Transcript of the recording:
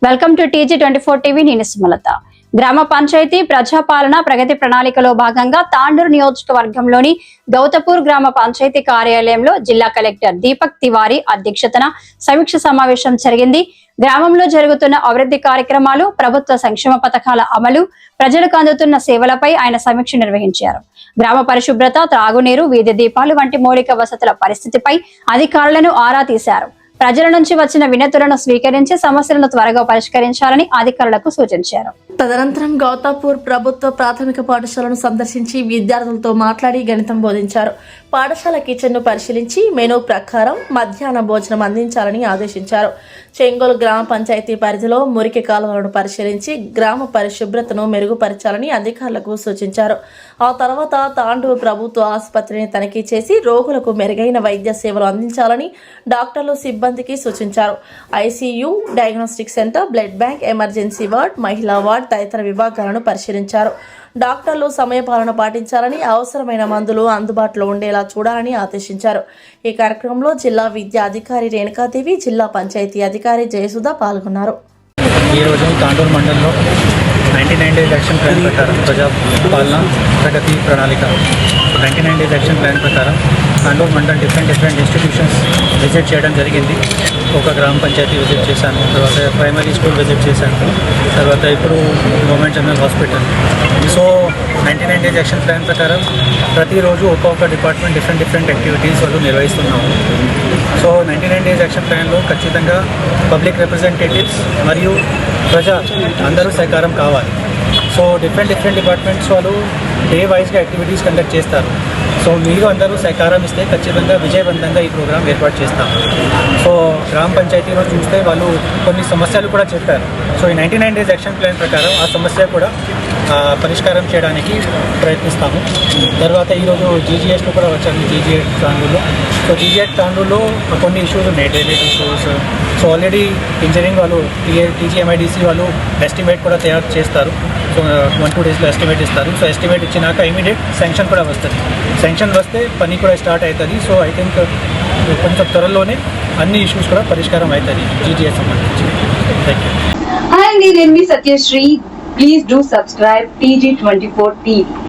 Welcome to TG24 TV. నేను సుమలత. గ్రామ పంచాయతీ ప్రజాపాలన ప్రగతి ప్రణాళికలో భాగంగా తాండూరు నియోజకవర్గంలోని గౌతపూర్ గ్రామ పంచాయతీ కార్యాలయంలో జిల్లా కలెక్టర్ దీపక్ తివారీ అధ్యక్షతన సమీక్ష సమావేశం జరిగింది. గ్రామంలో జరుగుతున్న అభివృద్ధి కార్యక్రమాలు, ప్రభుత్వ సంక్షేమ పథకాల అమలు, ప్రజలకు అందుతున్న సేవలపై ఆయన సమీక్ష నిర్వహించారు. గ్రామ పరిశుభ్రత, త్రాగునీరు, వీధి దీపాలు వంటి మౌలిక వసతుల పరిస్థితిపై అధికారులను ఆరా తీశారు. ప్రజల నుంచి వచ్చిన వినతులను స్వీకరించి సమస్యలను త్వరగా పరిష్కరించాలని అధికారులకు సూచించారు. తదనంతరం గౌతాపూర్ ప్రభుత్వ ప్రాథమిక పాఠశాలను సందర్శించి విద్యార్థులతో మాట్లాడి గణితం బోధించారు. పాఠశాల కిచెన్ ను పరిశీలించి మెనూ ప్రకారం మధ్యాహ్న భోజనం అందించాలని ఆదేశించారు. చెంగోలు గ్రామ పంచాయతీ పరిధిలో మురికి కాలువలను పరిశీలించి గ్రామ పరిశుభ్రతను మెరుగుపరచాలని అధికారులకు సూచించారు. ఆ తర్వాత తాండూరు ప్రభుత్వ ఆసుపత్రిని తనిఖీ చేసి రోగులకు మెరుగైన వైద్య సేవలు అందించాలని డాక్టర్లు సిబ్బందికి సూచించారు. ICU, diagnostic centre, blood bank, emergency ward, మహిళా వార్డ్ తదితర విభాగాలను పరిశీలించారు. డాక్టర్లు సమయపాలన పాటించాలని, అవసరమైన మందులు అందుబాటులో ఉండేలా చూడాలని ఆదేశించారు. ఈ కార్యక్రమంలో జిల్లా విద్యా అధికారి రేణుకాదేవి, జిల్లా పంచాయతీ అధికారి జయసుధ పాల్గొన్నారు. ఈరోజు తాండూరు మండలంలో 99 డేస్ యాక్షన్ ప్లాన్ ప్రకారం ప్రజాపాలన ప్రగతి ప్రణాళిక 99 డేస్ యాక్షన్ ప్లాన్ ప్రకారం తాండూరు మండలం డిఫరెంట్ ఇన్స్టిట్యూషన్స్ విజిట్ చేయడం జరిగింది. ఒక గ్రామ పంచాయతీ విజిట్ చేశాను, తర్వాత ప్రైమరీ స్కూల్ విజిట్ చేశాను, తర్వాత ఇప్పుడు government general hospital. So 99 days action plan ప్రకారం ప్రతిరోజు ఒక్కొక్క డిపార్ట్మెంట్ డిఫరెంట్ యాక్టివిటీస్ వాళ్ళు నిర్వహిస్తున్నాము. సో 99 డేస్ యాక్షన్ ప్లాన్లో ఖచ్చితంగా పబ్లిక్ రిప్రజెంటేటివ్స్ మరియు ప్రజా అందరూ సహకారం కావాలి. సో డిఫరెంట్ డిపార్ట్మెంట్స్ వాళ్ళు డే వైజ్గా యాక్టివిటీస్ కండక్ట్ చేస్తారు. సో మీరు అందరూ సహకారం ఇస్తే ఖచ్చితంగా విజయవంతంగా ఈ ప్రోగ్రాం ఏర్పాటు చేస్తాం. సో గ్రామ పంచాయతీలో చూస్తే వాళ్ళు కొన్ని సమస్యలు కూడా చెప్పారు. సో ఈ 99 డేస్ యాక్షన్ ప్లాన్ ప్రకారం ఆ సమస్య కూడా పరిష్కారం చేయడానికి ప్రయత్నిస్తాము. తర్వాత ఈరోజు GGH కూడా వచ్చాము, GGH తాండూరులో. సో GGH తాండూరులో కొన్ని ఇష్యూస్ ఉన్నాయి, drainage issues. So already engineering వాళ్ళు TGMIDC వాళ్ళు ఎస్టిమేట్ కూడా తయారు చేస్తారు. సో 1-2 డేస్లో ఎస్టిమేట్ ఇస్తారు. సో ఎస్టిమేట్ ఇచ్చినాక ఇమీడియట్ శాంక్షన్ కూడా వస్తుంది. శాంక్షన్ వస్తే పని కూడా స్టార్ట్ అవుతుంది. సో ఐ థింక్ కొంచెం త్వరలోనే అన్ని ఇష్యూస్ కూడా పరిష్కారం అవుతుంది GGH సంబంధించి. Thank you. హాయ్ అండి, నేను మీ Satyasri. Please do subscribe TG24 TV.